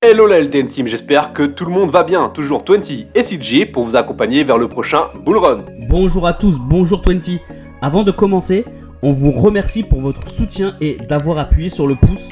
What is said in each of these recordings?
Hello la LTN Team, j'espère que tout le monde va bien. Toujours 20 et CJ pour vous accompagner vers le prochain Bull Run. Bonjour à tous, bonjour 20. Avant de commencer, on vous remercie pour votre soutien et d'avoir appuyé sur le pouce,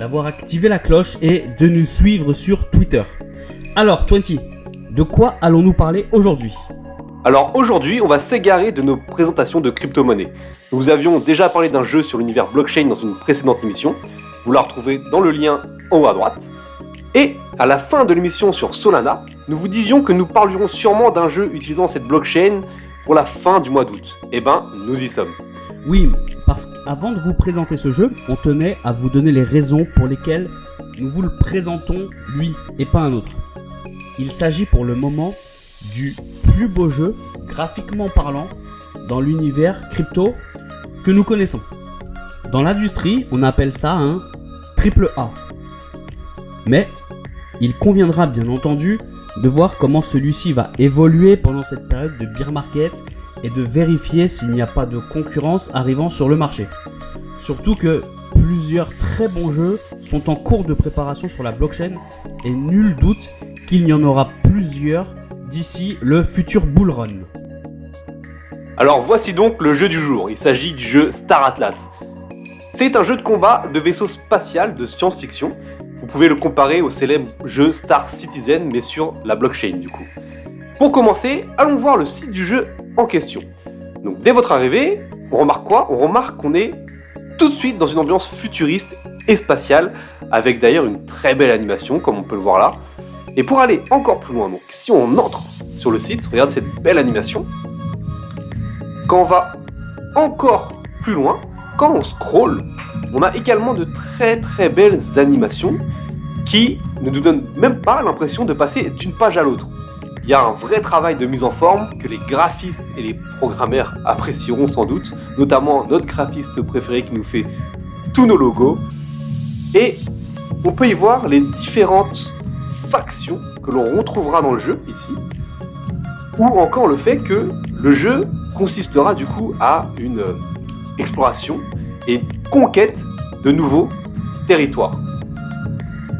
d'avoir activé la cloche et de nous suivre sur Twitter. Alors 20, de quoi allons-nous parler aujourd'hui ? Alors aujourd'hui, on va s'égarer de nos présentations de crypto-monnaies. Nous vous avions déjà parlé d'un jeu sur l'univers blockchain dans une précédente émission. Vous la retrouvez dans le lien en haut à droite. Et à la fin de l'émission sur Solana, nous vous disions que nous parlerons sûrement d'un jeu utilisant cette blockchain pour la fin du mois d'août. Eh ben, nous y sommes. Oui, parce qu'avant de vous présenter ce jeu, on tenait à vous donner les raisons pour lesquelles nous vous le présentons lui et pas un autre. Il s'agit pour le moment du plus beau jeu, graphiquement parlant, dans l'univers crypto que nous connaissons. Dans l'industrie, on appelle ça un AAA. Mais il conviendra bien entendu de voir comment celui-ci va évoluer pendant cette période de bear market et de vérifier s'il n'y a pas de concurrence arrivant sur le marché. Surtout que plusieurs très bons jeux sont en cours de préparation sur la blockchain et nul doute qu'il y en aura plusieurs d'ici le futur bull run. Alors voici donc le jeu du jour, il s'agit du jeu Star Atlas. C'est un jeu de combat de vaisseau spatial de science-fiction. Vous pouvez le comparer au célèbre jeu Star Citizen, mais sur la blockchain du coup. Pour commencer, allons voir le site du jeu en question. Donc dès votre arrivée, on remarque quoi ? On remarque qu'on est tout de suite dans une ambiance futuriste et spatiale, avec d'ailleurs une très belle animation, comme on peut le voir là. Et pour aller encore plus loin, donc si on entre sur le site, regarde cette belle animation. Quand on va encore plus loin, quand on scrolle, on a également de très très belles animations qui ne nous donnent même pas l'impression de passer d'une page à l'autre. Il y a un vrai travail de mise en forme que les graphistes et les programmeurs apprécieront sans doute, notamment notre graphiste préféré qui nous fait tous nos logos. Et on peut y voir les différentes factions que l'on retrouvera dans le jeu ici, ou encore le fait que le jeu consistera du coup à une exploration et conquête de nouveaux territoires.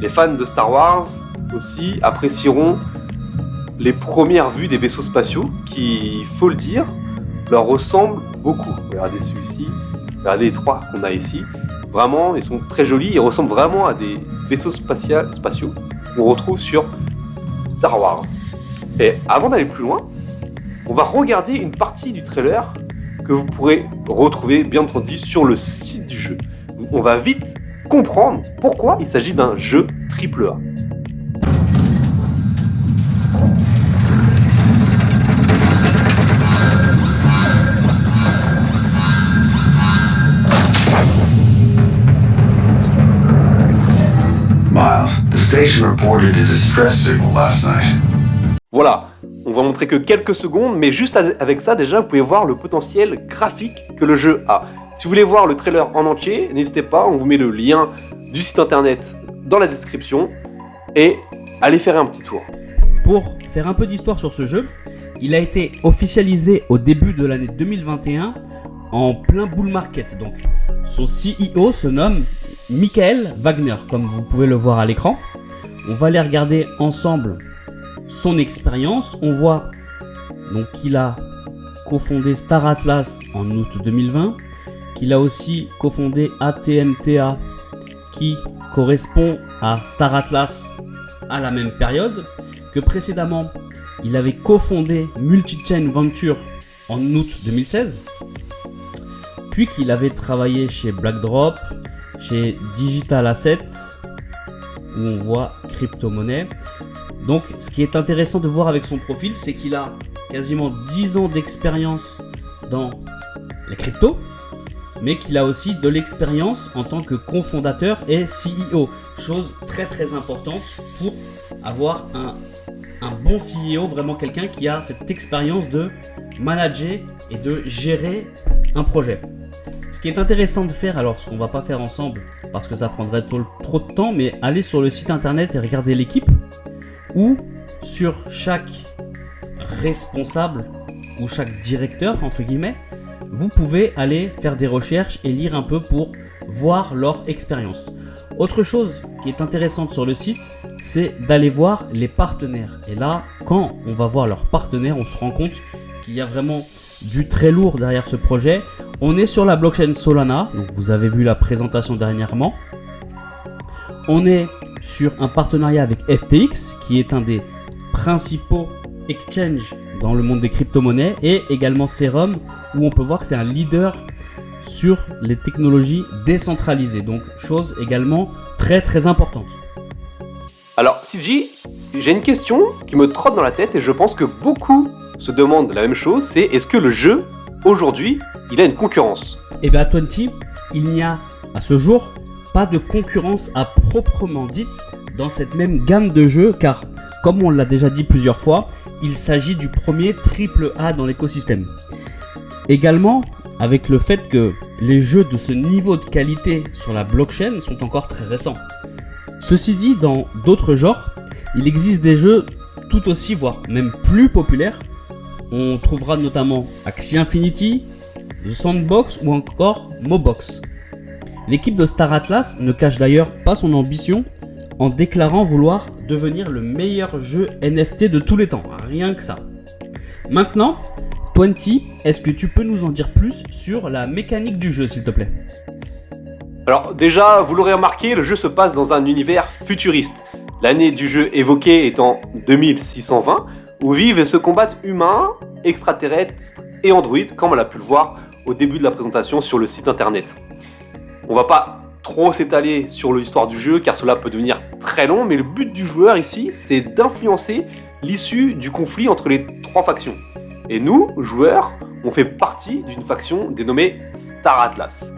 Les fans de Star Wars aussi apprécieront les premières vues des vaisseaux spatiaux qui, il faut le dire, leur ressemblent beaucoup. Regardez celui-ci, regardez les trois qu'on a ici. Vraiment, ils sont très jolis, ils ressemblent vraiment à des vaisseaux spatiaux qu'on retrouve sur Star Wars. Et avant d'aller plus loin, on va regarder une partie du trailer que vous pourrez retrouver bien entendu sur le site du jeu. On va vite comprendre pourquoi il s'agit d'un jeu AAA. Miles, the station reported a distress signal last night. Voilà, on va montrer que quelques secondes, mais juste avec ça déjà vous pouvez voir le potentiel graphique que le jeu a. Si vous voulez voir le trailer en entier, n'hésitez pas, on vous met le lien du site internet dans la description et allez faire un petit tour. Pour faire un peu d'histoire sur ce jeu, il a été officialisé au début de l'année 2021 en plein bull market. Donc, son CEO se nomme Michael Wagner, comme vous pouvez le voir à l'écran. On va aller regarder ensemble son expérience. On voit donc qu'il a cofondé Star Atlas en août 2020, qu'il a aussi cofondé ATMTA qui correspond à Star Atlas à la même période, que précédemment il avait cofondé Multichain Venture en août 2016, puis qu'il avait travaillé chez BlackDrop, chez Digital Asset, où on voit crypto-monnaie. Donc ce qui est intéressant de voir avec son profil, c'est qu'il a quasiment 10 ans d'expérience dans les cryptos, mais qu'il a aussi de l'expérience en tant que cofondateur et CEO. Chose très très importante pour avoir un bon CEO, vraiment quelqu'un qui a cette expérience de manager et de gérer un projet. Ce qui est intéressant de faire, alors ce qu'on va pas faire ensemble parce que ça prendrait trop de temps, mais aller sur le site internet et regarder l'équipe, où sur chaque responsable ou chaque directeur entre guillemets vous pouvez aller faire des recherches et lire un peu pour voir leur expérience. Autre chose qui est intéressante sur le site, c'est d'aller voir les partenaires. Et là, quand on va voir leurs partenaires, on se rend compte qu'il y a vraiment du très lourd derrière ce projet. On est sur la blockchain Solana, donc vous avez vu la présentation dernièrement. On est sur un partenariat avec FTX, qui est un des principaux exchanges dans le monde des crypto-monnaies, et également Serum, où on peut voir que c'est un leader sur les technologies décentralisées. Donc, chose également très très importante. Alors, CG, j'ai une question qui me trotte dans la tête et je pense que beaucoup se demandent la même chose, c'est est-ce que le jeu, aujourd'hui, il a une concurrence ? Et bien à 20, il n'y a à ce jour pas de concurrence à proprement dite dans cette même gamme de jeux, car comme on l'a déjà dit plusieurs fois, il s'agit du premier AAA dans l'écosystème. Également, avec le fait que les jeux de ce niveau de qualité sur la blockchain sont encore très récents. Ceci dit, dans d'autres genres, il existe des jeux tout aussi, voire même plus populaires. On trouvera notamment Axie Infinity, The Sandbox ou encore Mobox. L'équipe de Star Atlas ne cache d'ailleurs pas son ambition en déclarant vouloir devenir le meilleur jeu NFT de tous les temps, rien que ça. Maintenant, 20, est-ce que tu peux nous en dire plus sur la mécanique du jeu, s'il te plaît ? Alors déjà, vous l'aurez remarqué, le jeu se passe dans un univers futuriste. L'année du jeu évoqué est en 2620, où vivent et se combattent humains, extraterrestres et androïdes, comme on a pu le voir au début de la présentation sur le site internet. On va pas trop s'étaler sur l'histoire du jeu, car cela peut devenir très long, mais le but du joueur ici, c'est d'influencer l'issue du conflit entre les trois factions. Et nous, joueurs, on fait partie d'une faction dénommée Star Atlas.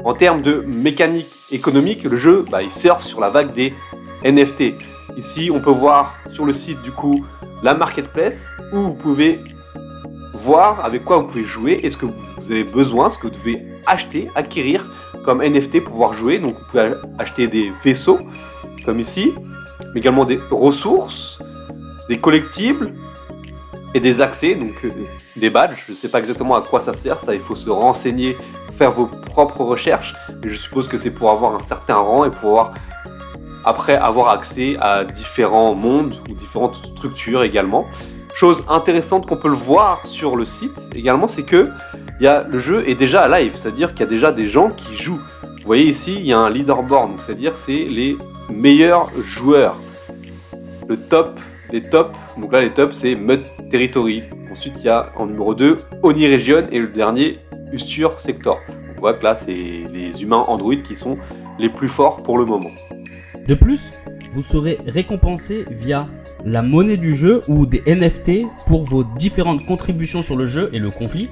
En termes de mécanique économique, le jeu, il surfe sur la vague des NFT. Ici, on peut voir sur le site du coup la marketplace où vous pouvez voir avec quoi vous pouvez jouer et ce que vous avez besoin, ce que vous devez acheter, acquérir comme NFT pour pouvoir jouer. Donc vous pouvez acheter des vaisseaux comme ici, mais également des ressources, des collectibles et des accès, donc des badges. Je ne sais pas exactement à quoi ça sert, ça il faut se renseigner, faire vos propres recherches, mais je suppose que c'est pour avoir un certain rang et pouvoir après avoir accès à différents mondes ou différentes structures également. Chose intéressante qu'on peut le voir sur le site également, c'est que le jeu est déjà live, c'est-à-dire qu'il y a déjà des gens qui jouent. Vous voyez ici, il y a un leaderboard, donc c'est-à-dire que c'est les meilleurs joueurs. Le top, les tops, donc là les tops c'est Mud Territory. Ensuite il y a en numéro 2 Oni Region et le dernier Ustur Sector. On voit que là c'est les humains Android qui sont les plus forts pour le moment. De plus, vous serez récompensé via la monnaie du jeu ou des NFT pour vos différentes contributions sur le jeu et le conflit,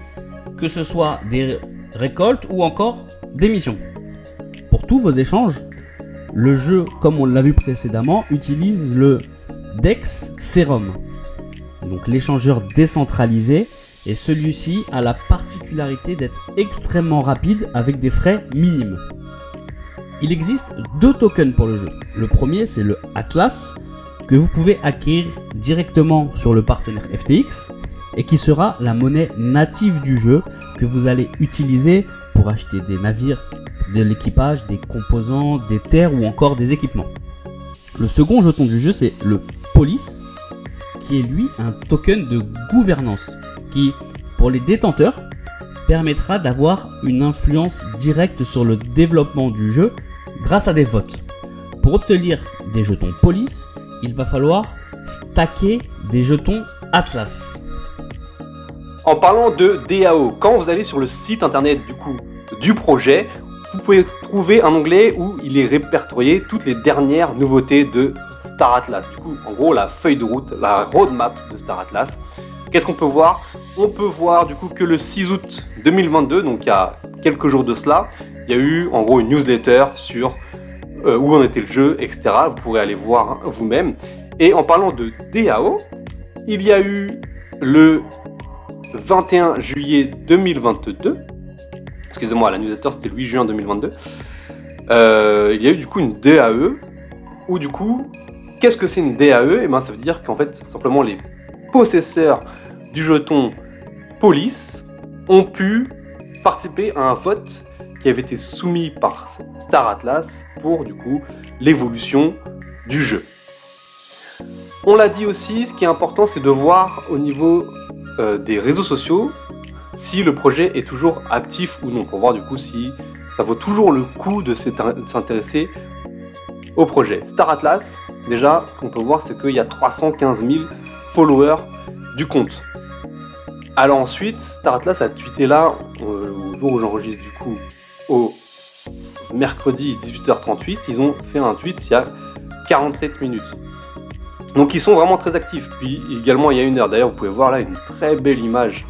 que ce soit des récoltes ou encore des missions. Pour tous vos échanges, le jeu, comme on l'a vu précédemment, utilise le DEX Serum, donc l'échangeur décentralisé, et celui-ci a la particularité d'être extrêmement rapide avec des frais minimes. Il existe 2 tokens pour le jeu. Le premier, c'est le Atlas, que vous pouvez acquérir directement sur le partenaire FTX et qui sera la monnaie native du jeu que vous allez utiliser pour acheter des navires, de l'équipage, des composants, des terres ou encore des équipements. Le second jeton du jeu, c'est le Police, qui est lui un token de gouvernance qui, pour les détenteurs, permettra d'avoir une influence directe sur le développement du jeu grâce à des votes. Pour obtenir des jetons Police, il va falloir stacker des jetons Atlas. En parlant de DAO, quand vous allez sur le site internet du projet, vous pouvez trouver un onglet où il est répertorié toutes les dernières nouveautés de Star Atlas. Du coup, en gros, la feuille de route, la roadmap de Star Atlas. Qu'est-ce qu'on peut voir ? On peut voir du coup que le 6 août 2022, donc il y a quelques jours de cela, il y a eu en gros une newsletter sur où en était le jeu, etc. Vous pourrez aller voir vous-même. Et en parlant de DAO, il y a eu le 21 juillet 2022, excusez-moi, la newsletter c'était le 8 juin 2022, il y a eu du coup une DAE, où du coup, qu'est-ce que c'est une DAE ? Et ben ça veut dire qu'en fait, simplement les possesseurs du jeton Police ont pu participer à un vote qui avait été soumis par Star Atlas pour du coup l'évolution du jeu. On l'a dit aussi, ce qui est important, c'est de voir au niveau des réseaux sociaux si le projet est toujours actif ou non, pour voir du coup si ça vaut toujours le coup de s'intéresser au projet. Star Atlas, déjà, ce qu'on peut voir, c'est qu'il y a 315 000 followers du compte. Alors ensuite, Star Atlas a tweeté là, au jour où j'enregistre du coup, au mercredi 18h38, ils ont fait un tweet il y a 47 minutes. Donc ils sont vraiment très actifs. Puis également il y a 1 heure, d'ailleurs vous pouvez voir là une très belle image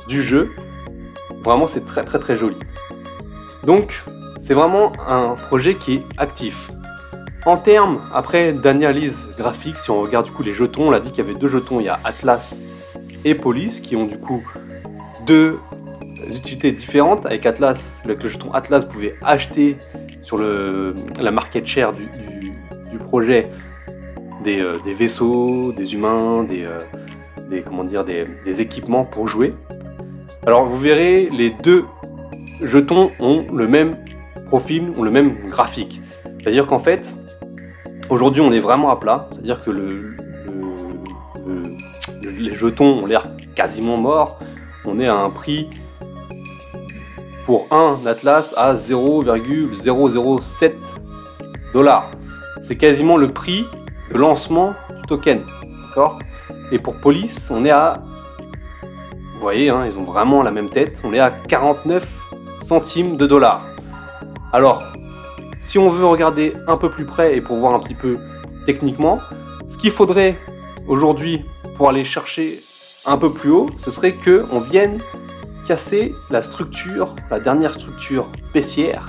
du jeu. Vraiment c'est très très très joli. Donc c'est vraiment un projet qui est actif. En termes après d'analyse graphique, si on regarde du coup les jetons, on l'a dit qu'il y avait 2 jetons, il y a Atlas et Police qui ont du coup 2 utilités différentes. Avec Atlas, avec le jeton Atlas, vous pouvez acheter sur la market share du projet des vaisseaux, des humains, des équipements pour jouer. Alors vous verrez, les 2 jetons ont le même profil, ont le même graphique. C'est-à-dire qu'en fait, aujourd'hui on est vraiment à plat, c'est-à-dire que les jetons ont l'air quasiment morts. On est à un prix pour un Atlas à 0,007 $. C'est quasiment le prix de lancement du token. D'accord ? Et pour Police, on est à... Vous voyez, hein, ils ont vraiment la même tête. On est à 49 centimes de dollars. Alors, si on veut regarder un peu plus près et pour voir un petit peu techniquement, ce qu'il faudrait aujourd'hui pour aller chercher un peu plus haut, ce serait qu'on vienne casser la dernière structure baissière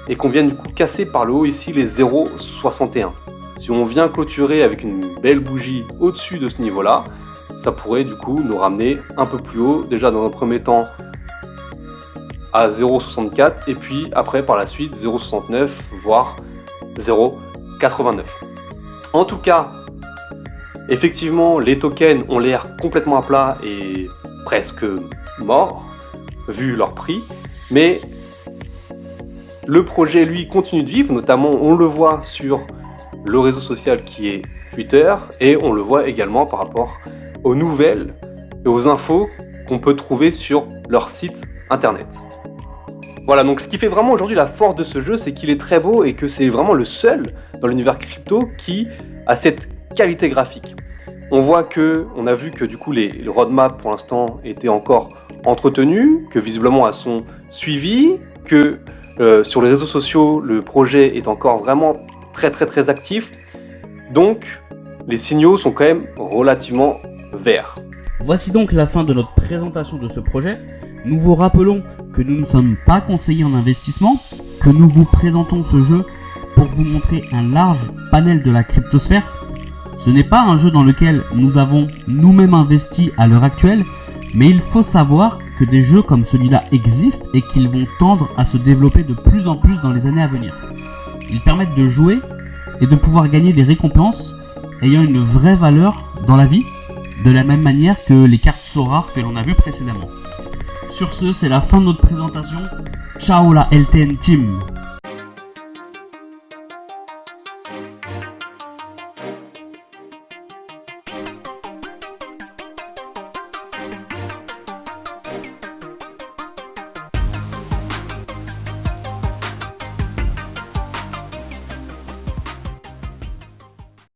et qu'on vienne du coup casser par le haut ici les 0,61. Si on vient clôturer avec une belle bougie au-dessus de ce niveau-là, ça pourrait du coup nous ramener un peu plus haut, déjà dans un premier temps à 0,64 et puis après par la suite 0,69 voire 0,89. En tout cas, effectivement, les tokens ont l'air complètement à plat et presque morts, vu leur prix, mais le projet, lui, continue de vivre, notamment on le voit sur le réseau social qui est Twitter, et on le voit également par rapport aux nouvelles et aux infos qu'on peut trouver sur leur site internet. Voilà, donc ce qui fait vraiment aujourd'hui la force de ce jeu, c'est qu'il est très beau et que c'est vraiment le seul dans l'univers crypto qui a cette qualité graphique. On a vu que du coup les roadmaps pour l'instant étaient encore entretenus, que visiblement elles sont suivies, que sur les réseaux sociaux le projet est encore vraiment très très très actif. Donc les signaux sont quand même relativement verts. Voici donc la fin de notre présentation de ce projet. Nous vous rappelons que nous ne sommes pas conseillers en investissement, que nous vous présentons ce jeu pour vous montrer un large panel de la cryptosphère. Ce n'est pas un jeu dans lequel nous avons nous-mêmes investi à l'heure actuelle, mais il faut savoir que des jeux comme celui-là existent et qu'ils vont tendre à se développer de plus en plus dans les années à venir. Ils permettent de jouer et de pouvoir gagner des récompenses ayant une vraie valeur dans la vie, de la même manière que les cartes Sora que l'on a vues précédemment. Sur ce, c'est la fin de notre présentation. Ciao la LTN Team!